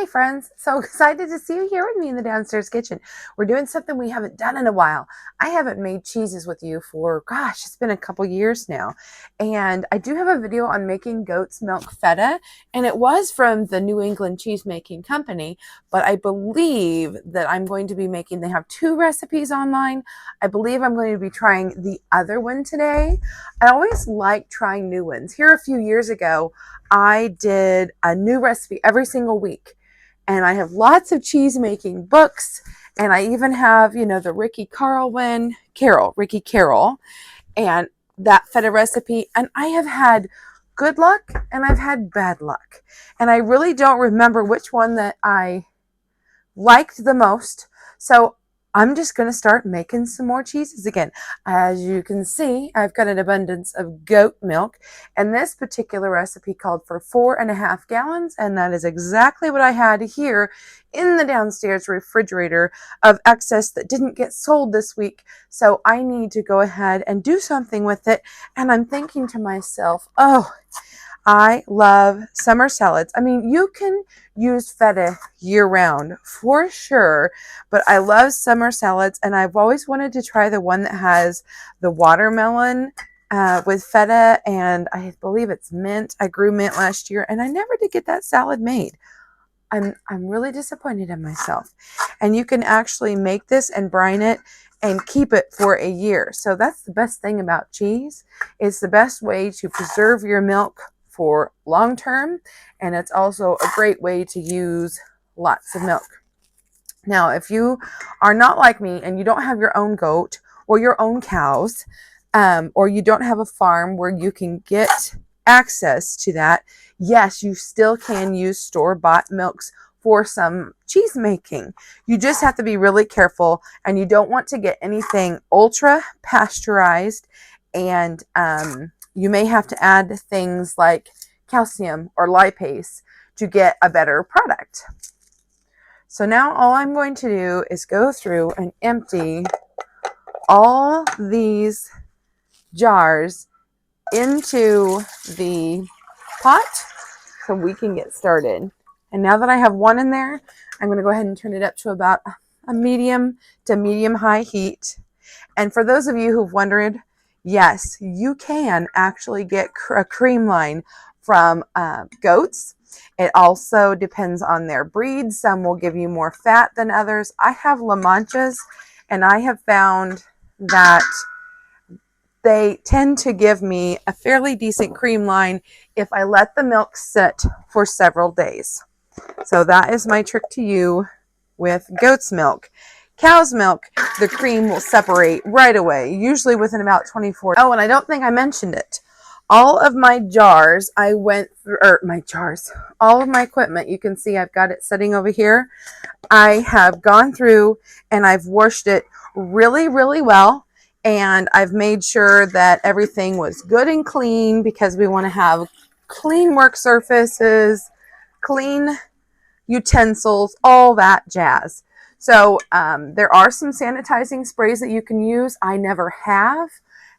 Hey friends, so excited to see you here with me in the downstairs kitchen. We're doing something we haven't done in a while. I haven't made cheeses with you for, gosh, it's been a couple years now. And I do have a video on making goat's milk feta, and it was from the New England Cheesemaking Company, but I believe that I'm going to be making, they have two recipes online. I believe I'm going to be trying the other one today. I always like trying new ones. Here a few years ago, I did a new recipe every single week. And I have lots of cheese making books. And I even have, the Ricky Carroll, and that feta recipe. And I have had good luck and I've had bad luck. And I really don't remember which one that I liked the most. So I'm just going to start making some more cheeses again. As you can see, I've got an abundance of goat milk, and this particular recipe called for 4.5 gallons, and that is exactly what I had here in the downstairs refrigerator of excess that didn't get sold this week. So I need to go ahead and do something with it, and I'm thinking to myself, oh, I love summer salads. I mean, you can use feta year round for sure, but I love summer salads, and I've always wanted to try the one that has the watermelon with feta, and I believe it's mint. I grew mint last year, and I never did get that salad made. I'm really disappointed in myself. And you can actually make this and brine it and keep it for a year. So that's the best thing about cheese. It's the best way to preserve your milk for long term, and it's also a great way to use lots of milk. Now, if you are not like me and you don't have your own goat or your own cows, or you don't have a farm where you can get access to that, yes, you still can use store-bought milks for some cheese making. You just have to be really careful, and you don't want to get anything ultra pasteurized, and you may have to add things like calcium or lipase to get a better product. So now all I'm going to do is go through and empty all these jars into the pot so we can get started. And now that I have one in there, I'm going to go ahead and turn it up to about a medium to medium high heat. And for those of you who've wondered, yes, you can actually get a cream line from goats. It also depends on their breed. Some will give you more fat than others. I have La Manchas, and I have found that they tend to give me a fairly decent cream line if I let the milk sit for several days. So that is my trick to you with goat's milk. Cow's milk, the cream will separate right away, usually within about 24. Oh, and I don't think I mentioned it. All of my jars, I went through, all of my equipment, you can see I've got it sitting over here. I have gone through and I've washed it really, really well. And I've made sure that everything was good and clean, because we want to have clean work surfaces, clean utensils, all that jazz. So there are some sanitizing sprays that you can use. I never have.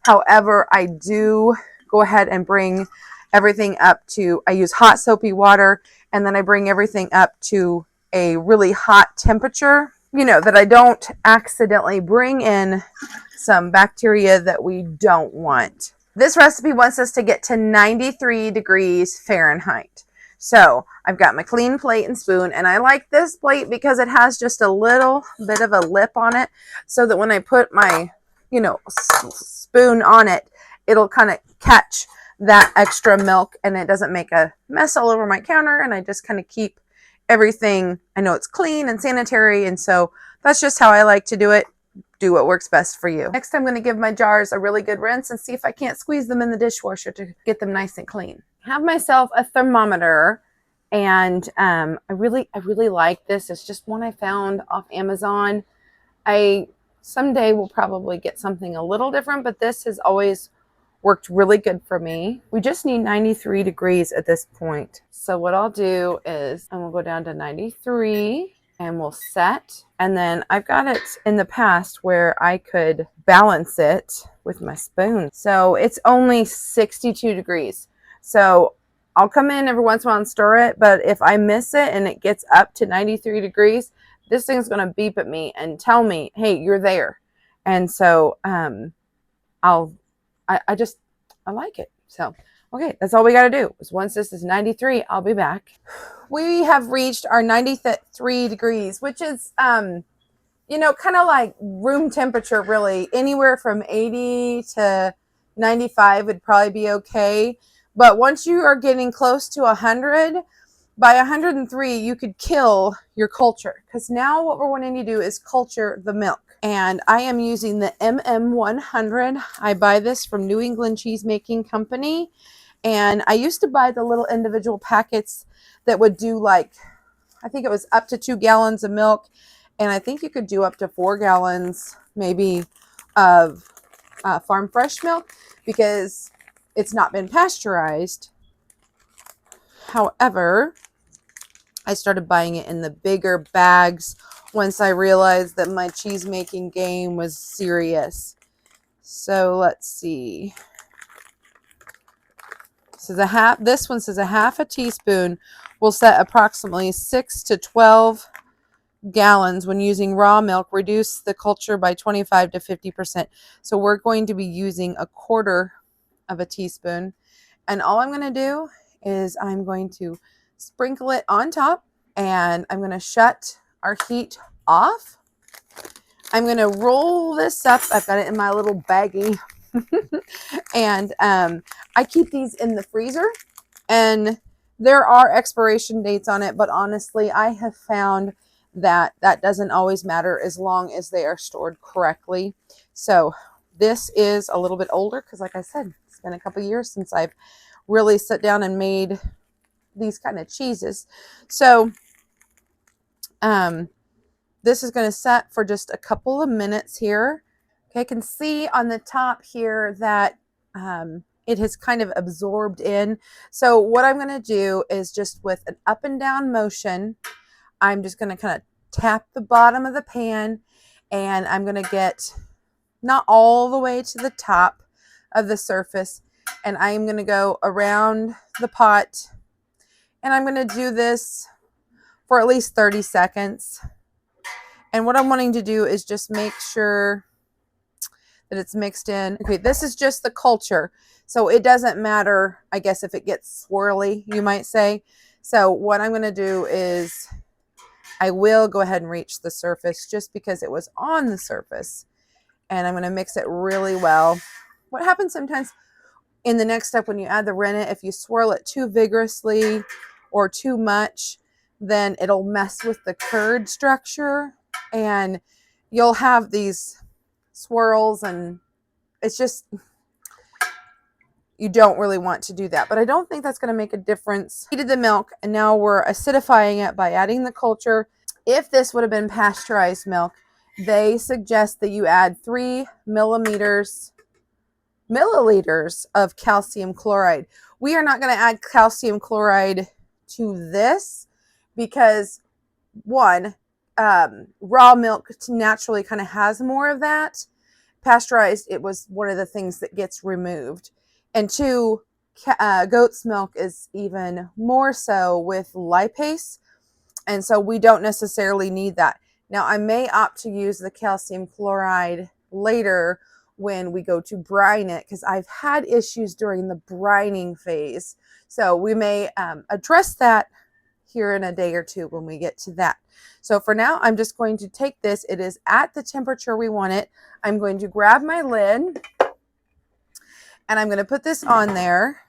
However, I do go ahead and bring everything up to, I use hot soapy water, and then I bring everything up to a really hot temperature, that I don't accidentally bring in some bacteria that we don't want. This recipe wants us to get to 93 degrees Fahrenheit. So I've got my clean plate and spoon, and I like this plate because it has just a little bit of a lip on it, so that when I put my, spoon on it, it'll kind of catch that extra milk and it doesn't make a mess all over my counter, and I just kind of keep everything, I know it's clean and sanitary, and so that's just how I like to do it. Do what works best for you. Next, I'm going to give my jars a really good rinse and see if I can't squeeze them in the dishwasher to get them nice and clean. I have myself a thermometer, and I really like this. It's just one I found off Amazon. I someday will probably get something a little different, but this has always worked really good for me. We just need 93 degrees at this point. So what I'll do is I'm gonna go down to 93 and we'll set. And then I've got it in the past where I could balance it with my spoon. So it's only 62 degrees. So I'll come in every once in a while and stir it, but if I miss it and it gets up to 93 degrees, this thing's going to beep at me and tell me, hey, you're there. And so I like it. So, okay, that's all we got to do. Once this is 93, I'll be back. We have reached our 93 degrees, which is, you know, kind of like room temperature, really. Anywhere from 80 to 95 would probably be okay. But once you are getting close to 100, by 103, you could kill your culture. Because now what we're wanting to do is culture the milk. And I am using the MM100. I buy this from New England Cheesemaking Company. And I used to buy the little individual packets that would do like, I think it was up to 2 gallons of milk. And I think you could do up to 4 gallons maybe of farm fresh milk because it's not been pasteurized. However, I started buying it in the bigger bags once I realized that my cheese making game was serious. So let's see. This one says a half a teaspoon will set approximately 6 to 12 gallons when using raw milk. Reduce the culture by 25 to 50%. So we're going to be using 1/4 of a teaspoon. And all I'm going to do is I'm going to sprinkle it on top, and I'm going to shut our heat off. I'm going to roll this up. I've got it in my little baggie. And I keep these in the freezer, and there are expiration dates on it, but honestly, I have found that that doesn't always matter as long as they are stored correctly. So this is a little bit older because, like I said, it's been a couple years since I've really sat down and made these kind of cheeses. So this is going to set for just a couple of minutes here. Okay, I can see on the top here that it has kind of absorbed in. So what I'm going to do is just with an up and down motion, I'm just going to kind of tap the bottom of the pan, and I'm going to get not all the way to the top of the surface, and I'm going to go around the pot, and I'm going to do this for at least 30 seconds. And what I'm wanting to do is just make sure that it's mixed in. Okay, this is just the culture, so it doesn't matter, I guess, if it gets swirly, you might say. So what I'm going to do is I will go ahead and reach the surface just because it was on the surface, and I'm going to mix it really well. What happens sometimes in the next step when you add the rennet, if you swirl it too vigorously or too much, then it'll mess with the curd structure, and you'll have these swirls, and it's just, you don't really want to do that. But I don't think that's going to make a difference. Heated the milk, and now we're acidifying it by adding the culture. If this would have been pasteurized milk, they suggest that you add 3 milliliters of calcium chloride. We are not going to add calcium chloride to this because, one, raw milk naturally kind of has more of that. Pasteurized, it was one of the things that gets removed. And 2, goat's milk is even more so with lipase, and so we don't necessarily need that. Now, I may opt to use the calcium chloride later when we go to brine it, because I've had issues during the brining phase. So we may address that here in a day or two when we get to that. So for now, I'm just going to take this. It is at the temperature we want it. I'm going to grab my lid, and I'm going to put this on there.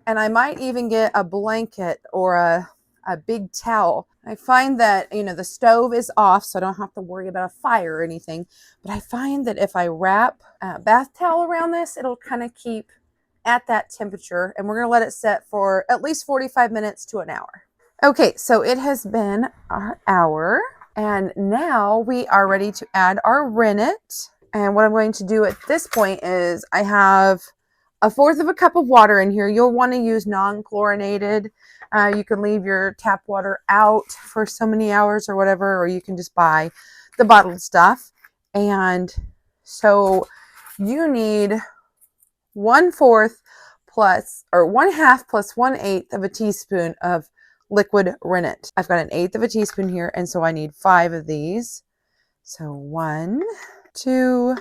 And I might even get a blanket or a big towel. I find that, you know, the stove is off, so I don't have to worry about a fire or anything. But I find that if I wrap a bath towel around this, it'll kind of keep at that temperature. And we're going to let it set for at least 45 minutes to an hour. Okay, so it has been an hour, and now we are ready to add our rennet. And what I'm going to do at this point is I have 1/4 cup of water in here. You'll want to use non-chlorinated. You can leave your tap water out for so many hours or whatever, or you can just buy the bottled stuff. And so you need 1/4 plus, or 1/2 plus 1/8 of a teaspoon of liquid rennet. I've got 1/8 of a teaspoon here, and so I need 5 of these. So 1, 2,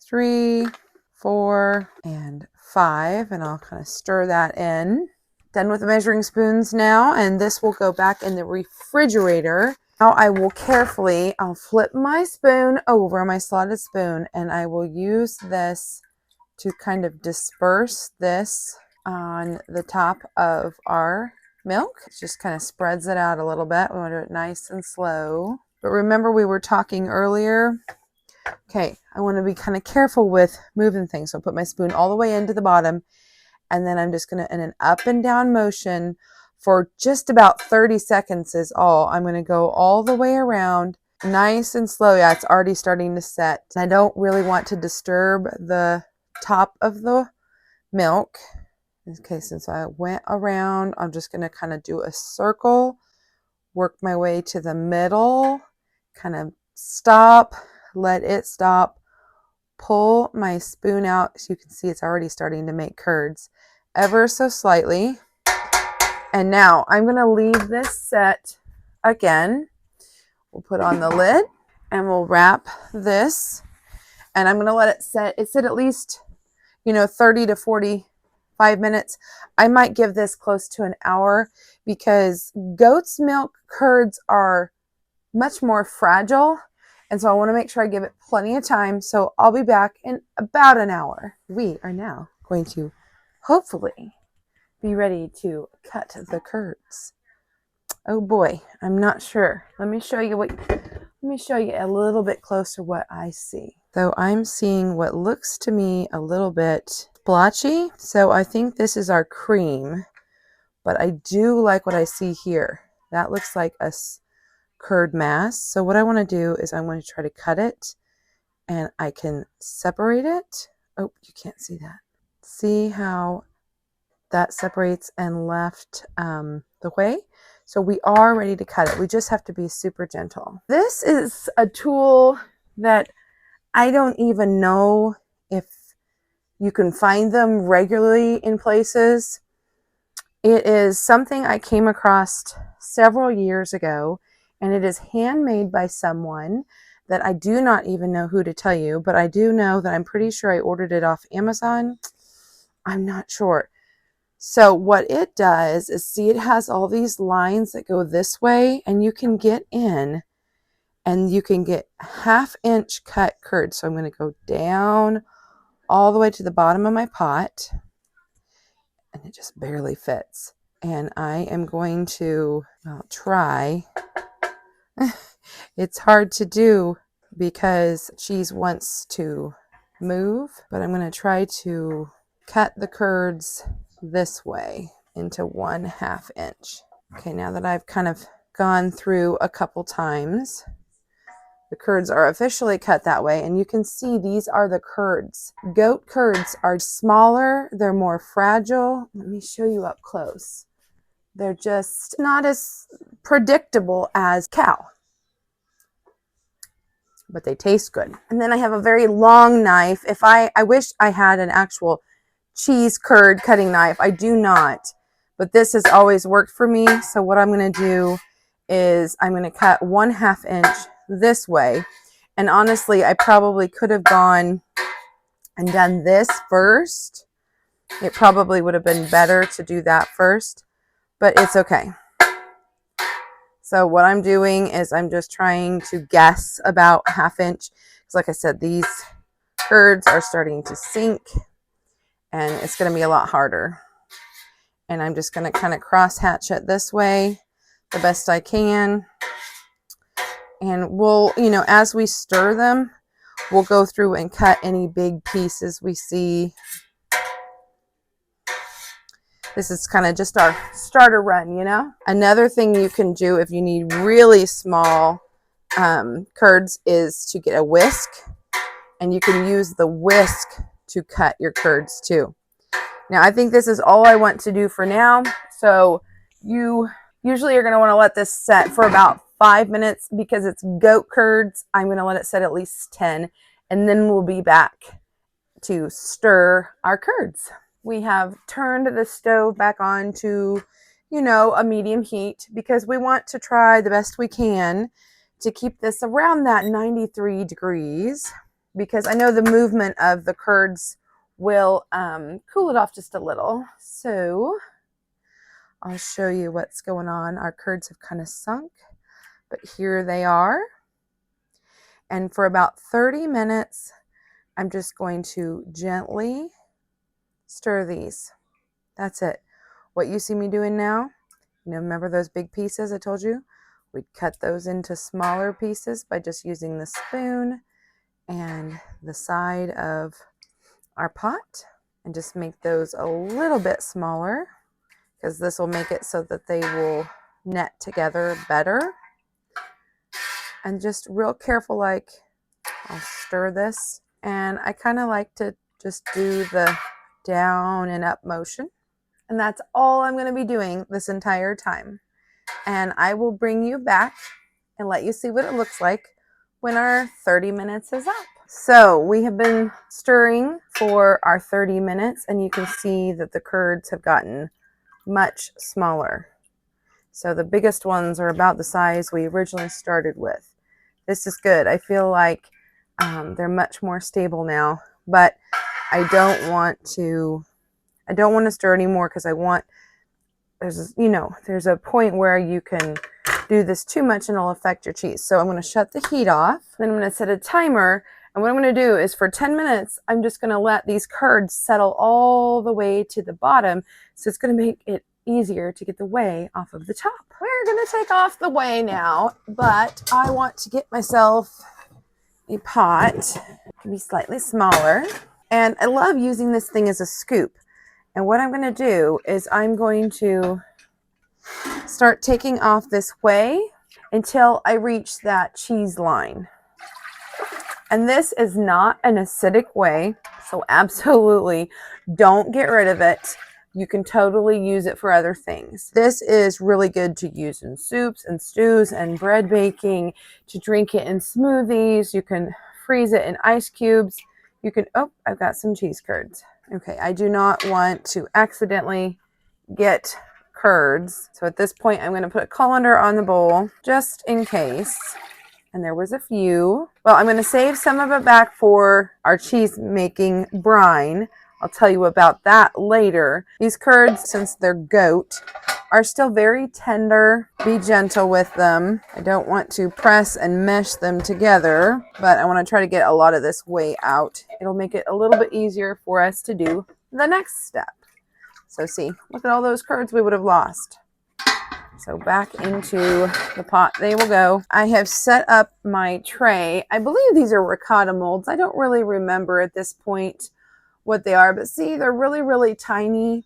3, 4, and 5, and I'll kind of stir that in. Done with the measuring spoons now, and this will go back in the refrigerator. Now I will carefully, I'll flip my spoon over, my slotted spoon, and I will use this to kind of disperse this on the top of our milk. It just kind of spreads it out a little bit. We want to do it nice and slow. But remember, we were talking earlier. Okay, I want to be kind of careful with moving things. So I'll put my spoon all the way into the bottom, and then I'm just going to, in an up and down motion for just about 30 seconds is all. I'm going to go all the way around, nice and slow. Yeah, it's already starting to set. I don't really want to disturb the top of the milk. Okay, since I went around, I'm just going to kind of do a circle, work my way to the middle, kind of stop, let it stop, pull my spoon out. So you can see it's already starting to make curds ever so slightly. And now I'm going to leave this set again. We'll put on the lid and we'll wrap this, and I'm going to let it set. It set at least, 30 to 45 minutes. I might give this close to an hour because goat's milk curds are much more fragile. And so I want to make sure I give it plenty of time. So I'll be back in about an hour. We are now going to hopefully be ready to cut the curds. Oh boy, I'm not sure. Let me show you a little bit closer what I see. So I'm seeing what looks to me a little bit splotchy. So I think this is our cream, but I do like what I see here. That looks like a curd mass. So what I want to do is I'm going to try to cut it, and I can separate it. Oh, you can't see that. See how that separates and left the way. So we are ready to cut it. We just have to be super gentle. This is a tool that I don't even know if you can find them regularly in places. It is something I came across several years ago, and it is handmade by someone that I do not even know who to tell you, but I do know that I'm pretty sure I ordered it off Amazon. I'm not sure. So what it does is, see, it has all these lines that go this way, and you can get in and you can get 1/2 inch cut curds. So I'm going to go down all the way to the bottom of my pot, and it just barely fits. And I am going to try. It's hard to do because cheese wants to move, but I'm going to try to cut the curds this way into 1/2 inch. Okay, now that I've kind of gone through a couple times, the curds are officially cut that way, and you can see these are the curds. Goat curds are smaller, they're more fragile. Let me show you up close. They're just not as predictable as cow, but they taste good. And then I have a very long knife. I wish I had an actual cheese curd cutting knife. I do not, but this has always worked for me. So what I'm going to do is I'm going to cut 1/2 inch this way. And honestly, I probably could have gone and done this first. It probably would have been better to do that first, but it's okay. So what I'm doing is I'm just trying to guess about 1/2 inch. Because like I said, these curds are starting to sink, and it's going to be a lot harder. And I'm just going to kind of cross hatch it this way the best I can. And we'll, as we stir them, we'll go through and cut any big pieces we see. This is kind of just our starter run, Another thing you can do if you need really small curds is to get a whisk. And you can use the whisk to cut your curds too. Now, I think this is all I want to do for now. So you usually are going to want to let this set for about 5 minutes because it's goat curds. I'm going to let it set at least 10, and then we'll be back to stir our curds. we have turned the stove back on to, you know, a medium heat because we want to try the best we can to keep this around that 93 degrees, because I know the movement of the curds will cool it off just a little. So I'll show you what's going on. Our curds have kind of sunk, but here they are. And for about 30 minutes, I'm just going to gently stir these. That's it. What you see me doing now, you know, remember those big pieces I told you? We'd cut those into smaller pieces by just using the spoon and the side of our pot, and just make those a little bit smaller because this will make it so that they will net together better. And just real careful, like I'll stir this, and I kind of like to just do the down and up motion. And that's all I'm going to be doing this entire time. And I will bring you back and let you see what it looks like when our 30 minutes is up. So we have been stirring for our 30 minutes, and you can see that the curds have gotten much smaller. So the biggest ones are about the size we originally started with. This is good. I feel like they're much more stable now, but I don't want to stir anymore because I want, there's a point where you can do this too much and it'll affect your cheese. So I'm going to shut the heat off. Then I'm going to set a timer. And what I'm going to do is for 10 minutes, I'm just going to let these curds settle all the way to the bottom. So it's going to make it easier to get the whey off of the top. We're going to take off the whey now, but I want to get myself a pot. It can be slightly smaller. And I love using this thing as a scoop. And what I'm going to do is I'm going to start taking off this whey until I reach that cheese line. And this is not an acidic whey, so absolutely don't get rid of it. You can totally use it for other things. This is really good to use in soups and stews and bread baking, to drink it in smoothies. You can freeze it in ice cubes. You can, oh, I've got some cheese curds. Okay, I do not want to accidentally get curds. So at this point, I'm going to put a colander on the bowl just in case. And there was a few. Well, I'm going to save some of it back for our cheese making brine. I'll tell you about that later. These curds, since they're goat, are still very tender. Be gentle with them. I don't want to press and mesh them together, but I want to try to get a lot of this whey out. It'll make it a little bit easier for us to do the next step. So see, look at all those curds we would have lost. So back into the pot they will go. I have set up my tray. I believe these are ricotta molds. I don't really remember at this point what they are, but see, they're really, really tiny.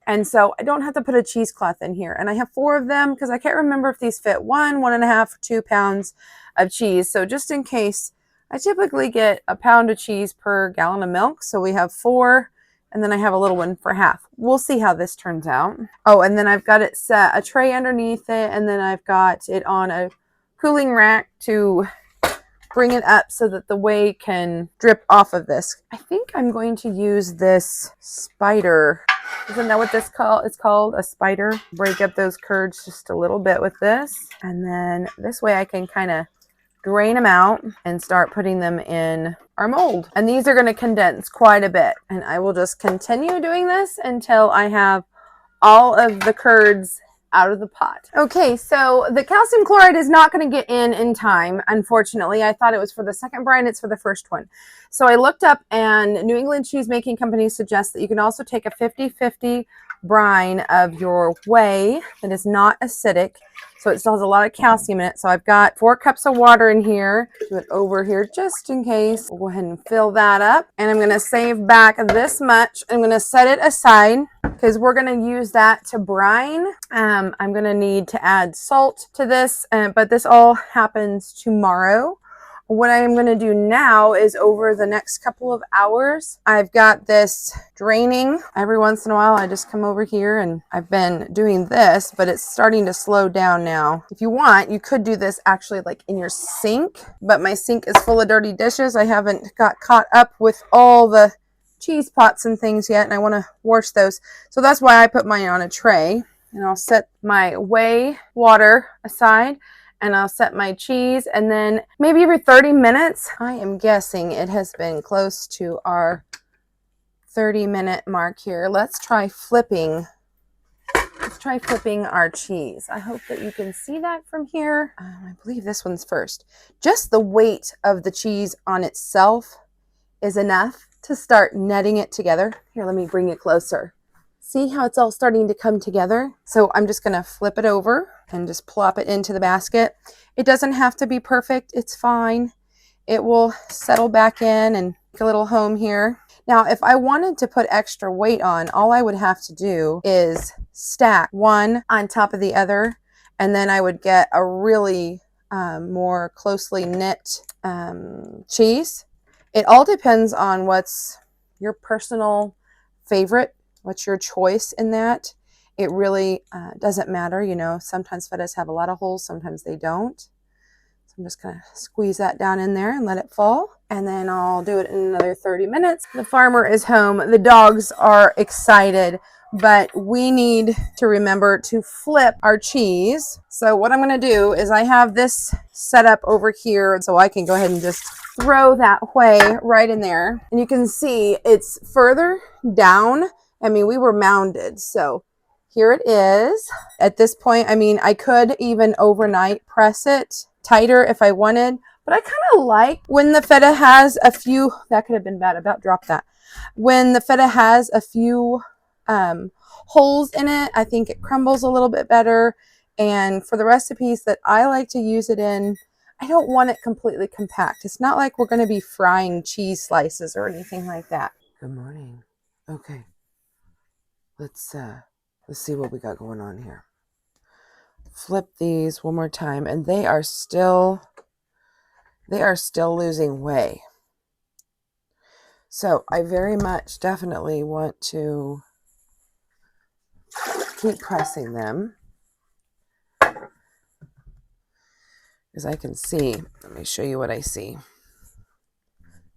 And so I don't have to put a cheesecloth in here. And I have 4 of them because I can't remember if these fit 1, 1.5, 2 pounds of cheese. So just in case, I typically get a pound of cheese per gallon of milk. So we have 4, and then I have a little one for half. We'll see how this turns out. Oh, and then I've got it set, a tray underneath it, and then I've got it on a cooling rack to bring it up so that the whey can drip off of this. I think I'm going to use this spider. Isn't that what this it's called? A spider. Break up those curds just a little bit with this. And then this way I can kind of drain them out and start putting them in our mold. And these are going to condense quite a bit. And I will just continue doing this until I have all of the curds out of the pot. Okay, so the calcium chloride is not going to get in time, unfortunately. I thought it was for the second brine, it's for the first one. So I looked up, and New England Cheesemaking Company suggests that you can also take a 50-50 brine of your whey that is not acidic. So it still has a lot of calcium in it. So I've got 4 cups of water in here. Do it over here just in case. We'll go ahead and fill that up. And I'm going to save back this much. I'm going to set it aside because we're going to use that to brine. I'm going to need to add salt to this, but this all happens tomorrow. What I'm going to do now is over the next couple of hours, I've got this draining. Every once in a while, I just come over here and I've been doing this, but it's starting to slow down now. If you want, you could do this actually like in your sink, but my sink is full of dirty dishes. I haven't got caught up with all the cheese pots and things yet, and I want to wash those. So that's why I put mine on a tray, and I'll set my whey water aside, and I'll set my cheese, and then maybe every 30 minutes, I am guessing it has been close to our 30-minute mark here. Let's try flipping our cheese. I hope that you can see that from here. I believe this one's first. Just the weight of the cheese on itself is enough to start netting it together. Here, let me bring it closer. See how it's all starting to come together? So I'm just gonna flip it over and just plop it into the basket. It doesn't have to be perfect, it's fine. It will settle back in and make a little home here. Now, if I wanted to put extra weight on, all I would have to do is stack one on top of the other, and then I would get a really more closely knit cheese. It all depends on what's your personal favorite, what's your choice in that. It really doesn't matter, you know. Sometimes Fetas have a lot of holes, sometimes they don't. So I'm just going to squeeze that down in there and let it fall. And then I'll do it in another 30 minutes. The farmer is home. The dogs are excited, but we need to remember to flip our cheese. So what I'm going to do is I have this set up over here so I can go ahead and just throw that whey right in there. And you can see it's further down. I mean, we were mounded. So here it is. At this point, I mean, I could even overnight press it tighter if I wanted, but I kind of like when the Feta has a few, that could have been bad, about dropped that. When the Feta has a few holes in it, I think it crumbles a little bit better. And for the recipes that I like to use it in, I don't want it completely compact. It's not like we're going to be frying cheese slices or anything like that. Good morning. Okay. Let's see what we got going on here. Flip these one more time, and they are still losing whey. So I very much definitely want to keep pressing them, as I can see. Let me show you what I see.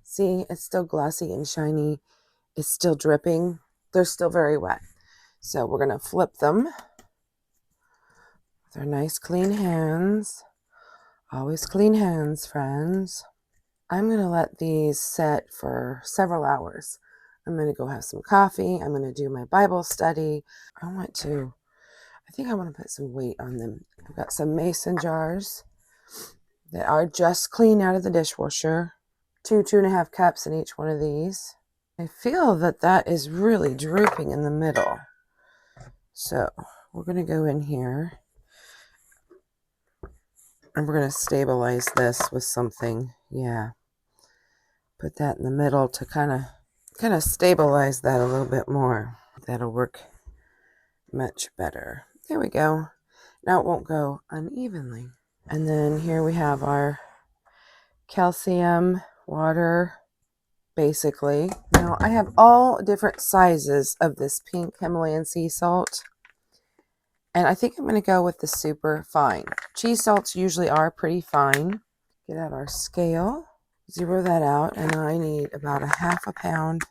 See, it's still glossy and shiny. It's still dripping. They're still very wet. So we're going to flip them with our nice clean hands. Always clean hands, friends. I'm going to let these set for several hours. I'm going to go have some coffee. I'm going to do my Bible study. I think I want to put some weight on them. I've got some mason jars that are just clean out of the dishwasher. 2.5 cups in each one of these. I feel that is really drooping in the middle. So we're going to go in here and we're going to stabilize this with something. Yeah. Put that in the middle to kind of stabilize that a little bit more. That'll work much better. There we go. Now it won't go unevenly. And then here we have our calcium water, basically. Now I have all different sizes of this pink Himalayan sea salt. And I think I'm going to go with the super fine. Cheese salts usually are pretty fine. Get out our scale. Zero that out, and I need about a half a pound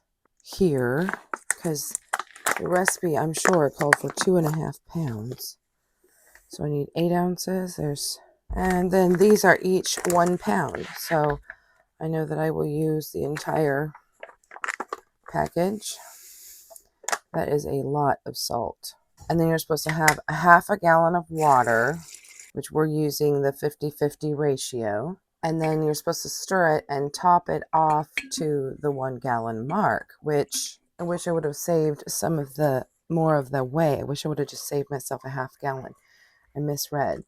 here because the recipe, I'm sure, called for 2.5 pounds. So I need 8 ounces. And then these are each 1 pound. So I know that I will use the entire package. That is a lot of salt. And then you're supposed to have a half a gallon of water, which we're using the 50-50 ratio. And then you're supposed to stir it and top it off to the 1 gallon mark, which I wish I would have saved more of the whey. I wish I would have just saved myself a half gallon. I misread.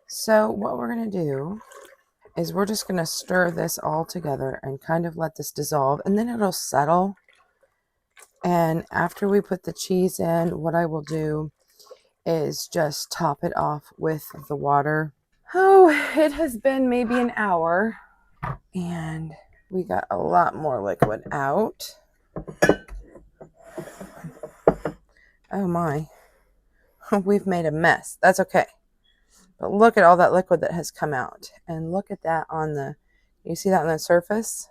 So what we're going to do is we're just going to stir this all together and kind of let this dissolve, and then it'll settle. And after we put the cheese in, what I will do is just top it off with the water. Oh, it has been maybe an hour, and we got a lot more liquid out. Oh my, we've made a mess. That's okay. But look at all that liquid that has come out. And look at that you see that on the surface?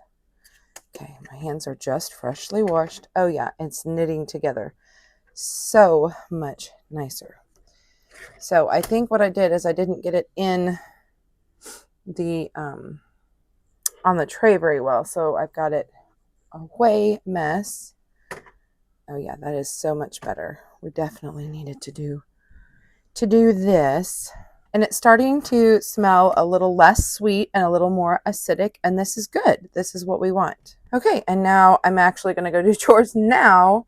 Okay, my hands are just freshly washed. Oh yeah, it's knitting together so much nicer. So I think what I did is I didn't get it in the on the tray very well, so I've got it away mess. Oh yeah, that is so much better. We definitely needed to do this. And it's starting to smell a little less sweet and a little more acidic, and this is good. This is what we want. Okay, and now I'm actually going to go do chores now.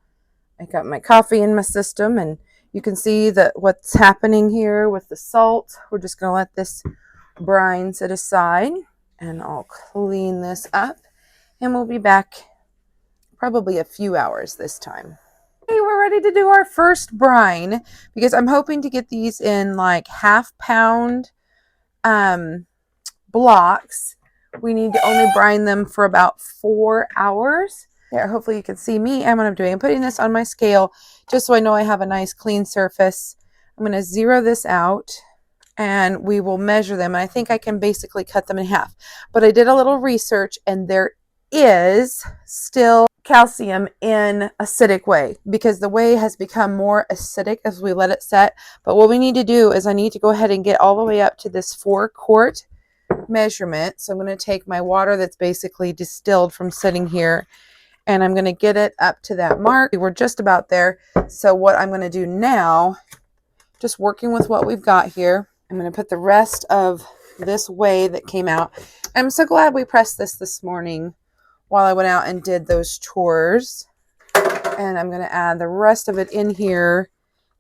I got my coffee in my system, and you can see that what's happening here with the salt. We're just going to let this brine sit aside, and I'll clean this up, and we'll be back probably a few hours this time. Okay, we're ready to do our first brine because I'm hoping to get these in like half-pound blocks. We need to only brine them for about 4 hours. There, hopefully you can see me and what I'm doing. I'm putting this on my scale just so I know I have a nice clean surface. I'm going to zero this out and we will measure them. And I think I can basically cut them in half. But I did a little research and there is still calcium in acidic whey because the whey has become more acidic as we let it set. But what we need to do is I need to go ahead and get all the way up to this 4-quart measurement. So I'm going to take my water that's basically distilled from sitting here and I'm going to get it up to that mark. We're just about there. So what I'm going to do now, just working with what we've got here, I'm going to put the rest of this whey that came out. I'm so glad we pressed this morning while I went out and did those chores. And I'm going to add the rest of it in here.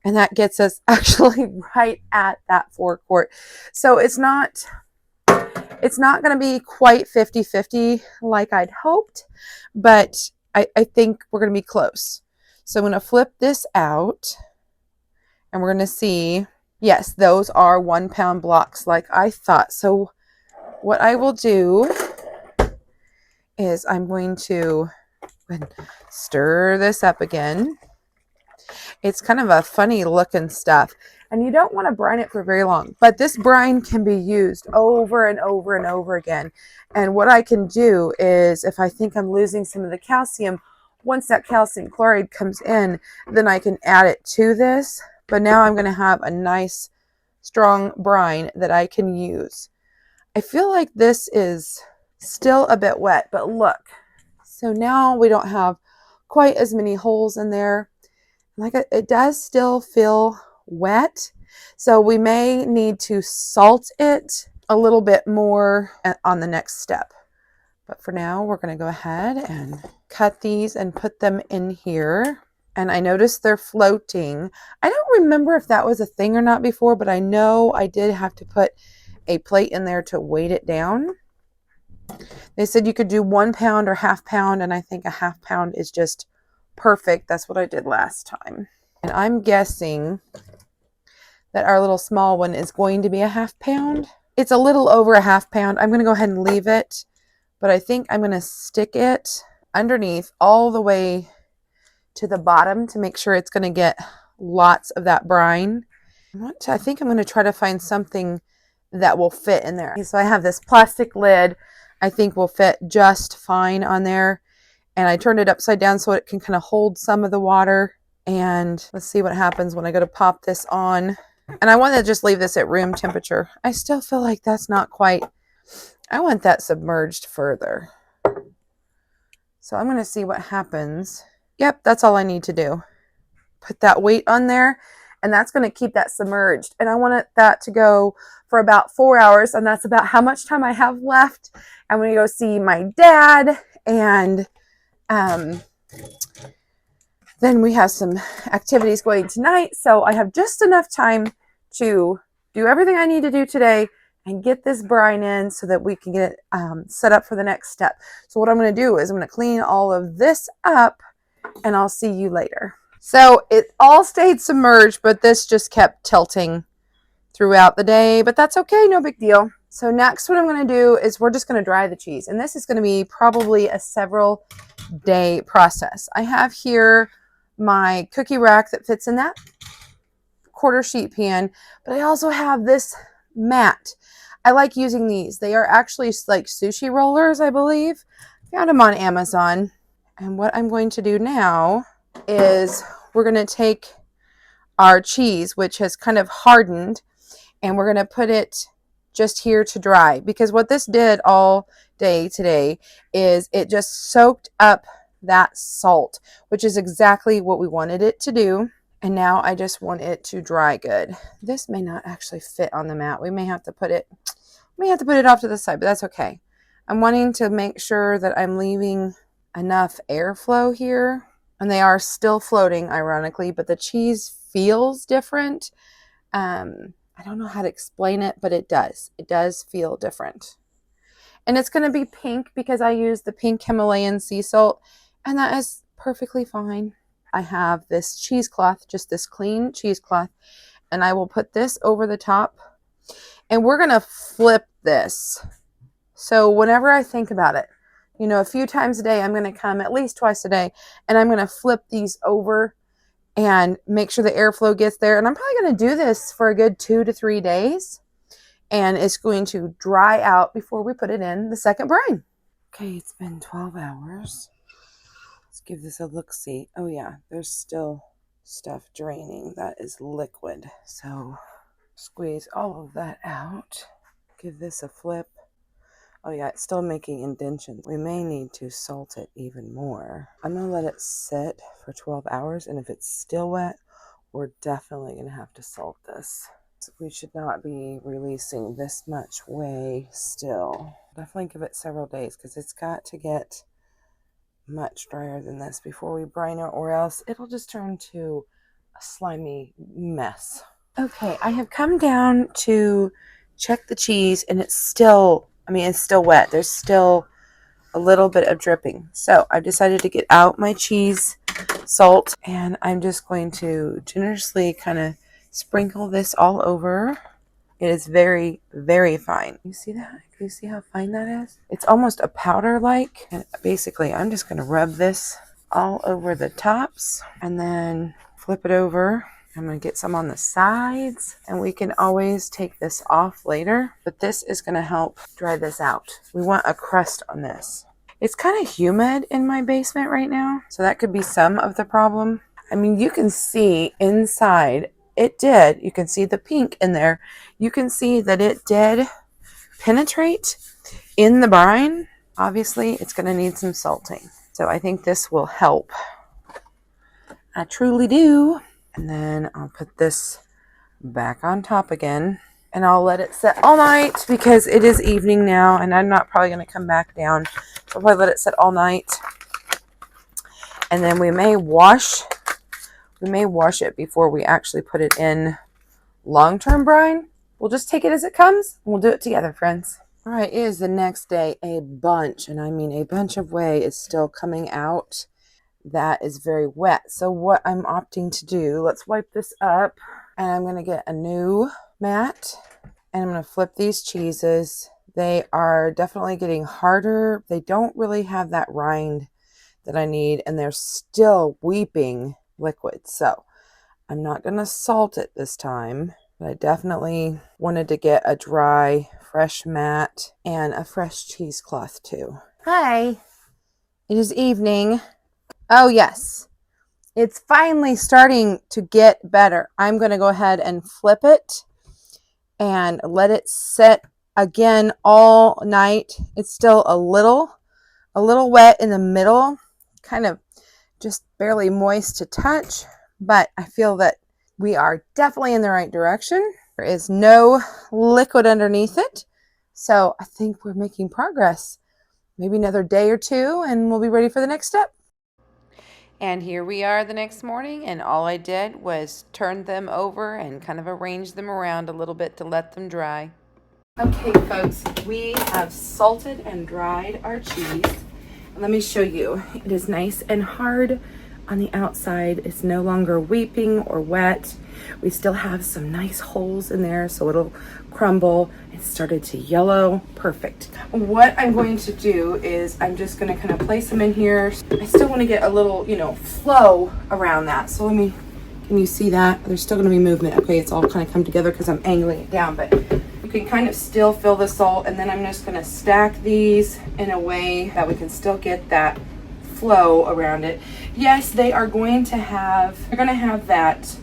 And that gets us actually right at that 4-quart. So it's not going to be quite 50-50 like I'd hoped, but I think we're going to be close. So I'm going to flip this out and we're going to see, yes, those are 1-pound blocks like I thought. So what I will do is I'm going to stir this up again. It's kind of a funny looking stuff. And you don't want to brine it for very long. But this brine can be used over and over and over again. And what I can do is, if I think I'm losing some of the calcium, once that calcium chloride comes in, then I can add it to this. But now I'm going to have a nice, strong brine that I can use. I feel like this is still a bit wet, but look. So now we don't have quite as many holes in there. Like it does still feel wet, so we may need to salt it a little bit more on the next step. But for now, we're going to go ahead and cut these and put them in here. And I noticed they're floating. I don't remember if that was a thing or not before, but I know I did have to put a plate in there to weight it down. They said you could do 1 pound or half-pound, and I think a half-pound is just perfect. That's what I did last time. And I'm guessing that our little small one is going to be a half-pound. It's a little over a half-pound. I'm going to go ahead and leave it, but I think I'm going to stick it underneath all the way to the bottom to make sure it's going to get lots of that brine. I think I'm going to try to find something that will fit in there. So I have this plastic lid I think will fit just fine on there. And I turned it upside down so it can kind of hold some of the water. And let's see what happens when I go to pop this on. And I want to just leave this at room temperature. I still feel like that's not quite, I want that submerged further. So I'm going to see what happens. Yep, that's all I need to do. Put that weight on there, and that's going to keep that submerged. And I want that to go for about 4 hours, and that's about how much time I have left. I'm going to go see my dad, and then we have some activities going tonight. So I have just enough time to do everything I need to do today and get this brine in so that we can get it set up for the next step. So what I'm going to do is I'm going to clean all of this up, and I'll see you later. So it all stayed submerged, but this just kept tilting throughout the day, but that's okay, no big deal. So next what I'm going to do is we're just going to dry the cheese, and this is going to be probably a several day process. I have here my cookie rack that fits in that quarter sheet pan, but I also have this mat. I like using these. They are actually like sushi rollers, I believe. I Found them on Amazon. And what I'm going to do now is we're going to take our cheese, which has kind of hardened, and we're going to put it just here to dry. Because what this did all day today is it just soaked up that salt, which is exactly what we wanted it to do. And now I just want it to dry good. This may not actually fit on the mat. We may have to put it off to the side, but that's okay. I'm wanting to make sure that I'm leaving enough airflow here. And they are still floating, ironically, but the cheese feels different. I don't know how to explain it, but it does. It does feel different. And it's going to be pink because I use the pink Himalayan sea salt, and that is perfectly fine. I have this cheesecloth, just this clean cheesecloth, and I will put this over the top. And we're going to flip this. So whenever I think about it, you know, a few times a day, I'm going to come at least twice a day, and I'm going to flip these over and make sure the airflow gets there. And I'm probably going to do this for a good 2 to 3 days. And it's going to dry out before we put it in the second brine. Okay, it's been 12 hours. Let's give this a look-see. Oh yeah, there's still stuff draining. That is liquid. So squeeze all of that out. Give this a flip. Oh yeah, it's still making indentions. We may need to salt it even more. I'm going to let it sit for 12 hours, and if it's still wet, we're definitely going to have to salt this. So we should not be releasing this much whey still. Definitely give it several days because it's got to get much drier than this before we brine it, or else it'll just turn to a slimy mess. Okay, I have come down to check the cheese, and it's still wet. There's still a little bit of dripping. So I've decided to get out my cheese salt, and I'm just going to generously kind of sprinkle this all over. It is very, very fine. You see that? Can you see how fine that is? It's almost a powder-like. And basically, I'm just going to rub this all over the tops and then flip it over. I'm going to get some on the sides, and we can always take this off later, but this is going to help dry this out. We want a crust on this. It's kind of humid in my basement right now, so that could be some of the problem. I mean, you can see inside, you can see the pink in there. You can see that it did penetrate in the brine. Obviously, it's going to need some salting. So I think this will help. I truly do. And then I'll put this back on top again, and I'll let it set all night because it is evening now, and I'm not probably going to come back down. So I'll probably let it set all night. And then we may wash it before we actually put it in long-term brine. We'll just take it as it comes, and we'll do it together, friends. All right, it is the next day. A bunch, and I mean a bunch of whey is still coming out. That is very wet. So what I'm opting to do, let's wipe this up, and I'm going to get a new mat, and I'm going to flip these cheeses. They are definitely getting harder. They don't really have that rind that I need, and they're still weeping liquid. So I'm not going to salt it this time, but I definitely wanted to get a dry, fresh mat and a fresh cheesecloth too. Hi, it is evening. Oh yes, it's finally starting to get better. I'm going to go ahead and flip it and let it sit again all night. It's still a little wet in the middle, kind of just barely moist to touch, but I feel that we are definitely in the right direction. There is no liquid underneath it, so I think we're making progress. Maybe another day or two, and we'll be ready for the next step. And here we are the next morning, and all I did was turn them over and kind of arrange them around a little bit to let them dry. Okay, folks, we have salted and dried our cheese. Let me show you. It is nice and hard on the outside. It's no longer weeping or wet. We still have some nice holes in there, so it'll crumble. It started to yellow. Perfect. What I'm going to do is I'm just going to kind of place them in here. I still want to get a little, flow around that. So can you see that? There's still going to be movement. Okay, it's all kind of come together because I'm angling it down, but you can kind of still feel the salt, and then I'm just going to stack these in a way that we can still get that flow around it. Yes, they're going to have that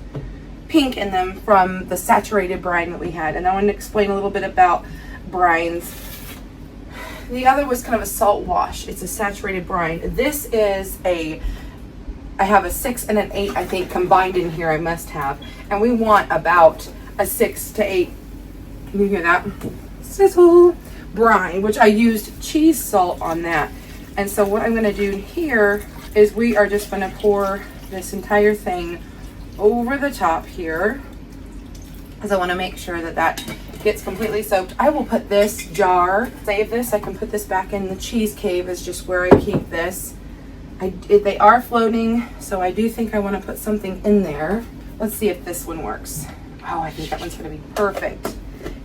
pink in them from the saturated brine that we had. And I want to explain a little bit about brines. The other was kind of a salt wash. It's a saturated brine. This is I have a 6 and an 8, I think, combined in here. I must have. And we want about a 6 to 8. Can you hear that? Sizzle brine, which I used cheese salt on that. And so what I'm going to do here is we are just going to pour this entire thing over the top here, because I want to make sure that that gets completely soaked. I will put this jar, save this, I can put this back in the cheese cave, is just where I keep this. They are floating, so I do think I want to put something in there. Let's see if this one works. Oh, I think that one's going to be perfect.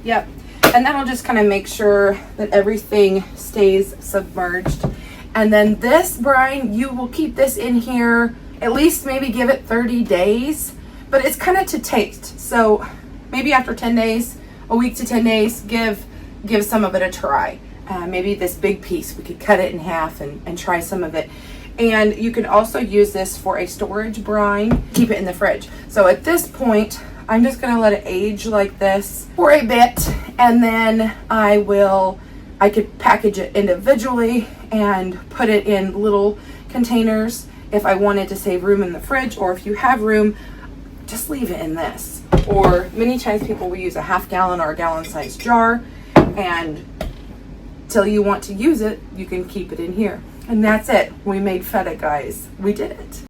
Yep. And that'll just kind of make sure that everything stays submerged. And then this brine, you will keep this in here, at least maybe give it 30 days, but it's kind of to taste. So maybe after 10 days, a week to 10 days, give some of it a try. Maybe this big piece, we could cut it in half and try some of it. And you can also use this for a storage brine, keep it in the fridge. So at this point, I'm just gonna let it age like this for a bit, and then I could package it individually and put it in little containers if I wanted to save room in the fridge, or if you have room, just leave it in this. Or many times people will use a half gallon or a gallon size jar, and till you want to use it, you can keep it in here. And that's it. We made feta, guys. We did it.